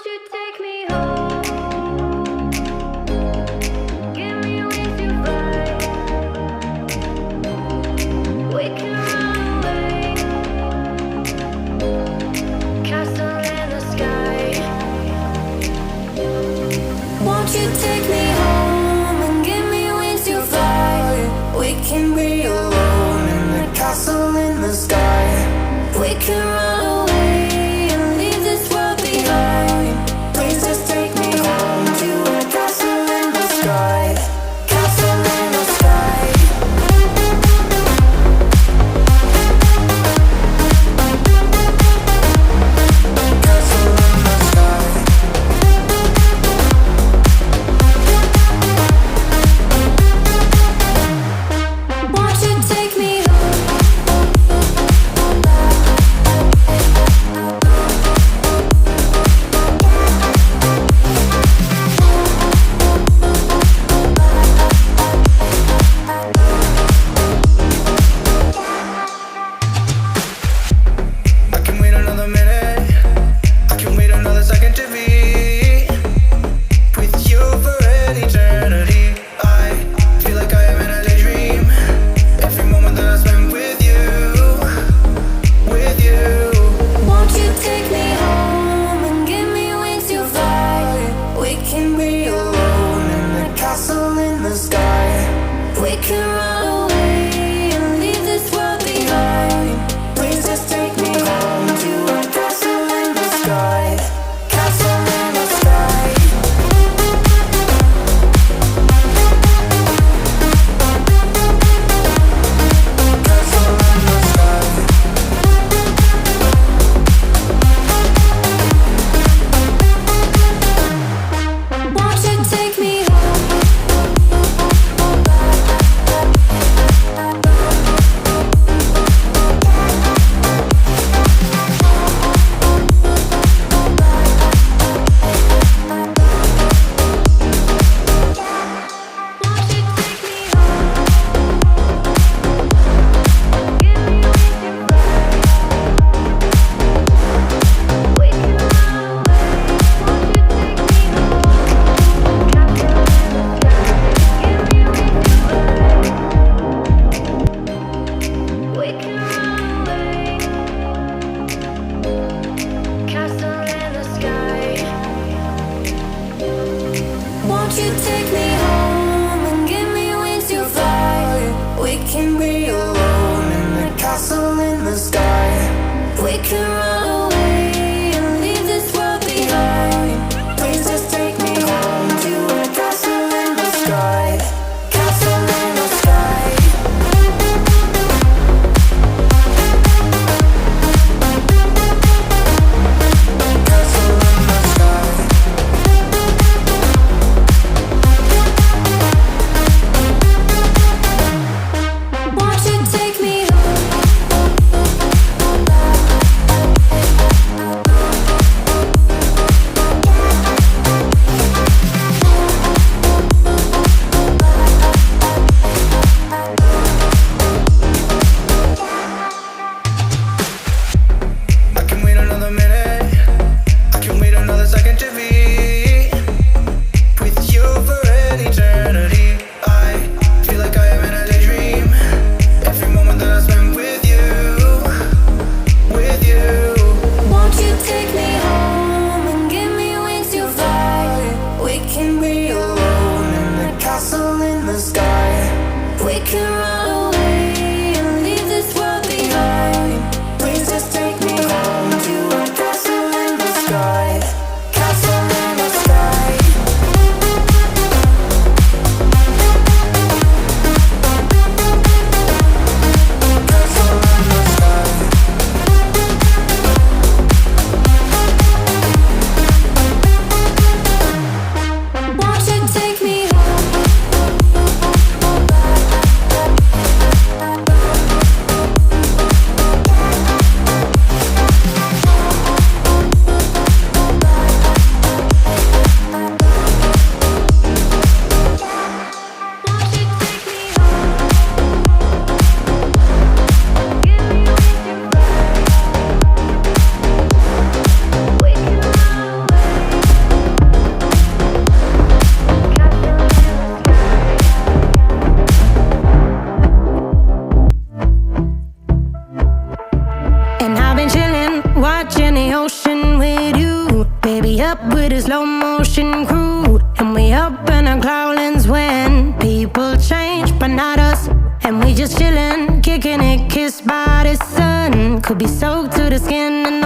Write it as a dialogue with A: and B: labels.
A: you take me home? Give me wings to fly. We can run away. Castle in the sky. Won't you take me home and give me wings to fly? We can be alone in the castle in the sky. We can run away and leave this world behind. Please just take me home to a castle in the sky. Castle in the sky. Castle in the sky. Won't you take me home?
B: I can wait another minute. I can wait another second to be with you for an eternity. I feel like I am in a daydream. Every moment that I spend with you, with you.
A: Won't you take me home and give me wings to fly? We can be alone in the castle in the sky. We can run away and leave this world behind. Please just take me home to a castle in the sky. Castle in the sky. Castle in the sky. Won't you take me home? Won't you take me home? Give me wings to fly. We can run away. Won't you take me home? Castle in the sky. Give me wings to fly. We can run away. Castle in the sky. Won't you take me home and give me wings to fly? We can be alone in the castle in the sky. We can run away and leave this world behind. Please just take me home to a castle in the sky. Castle in the sky. Castle in the sky. up with a slow motion crew, and we up in our growlings when people change, but not us. And we just chillin', kicking it, kissed by the sun. Could be soaked to the skin and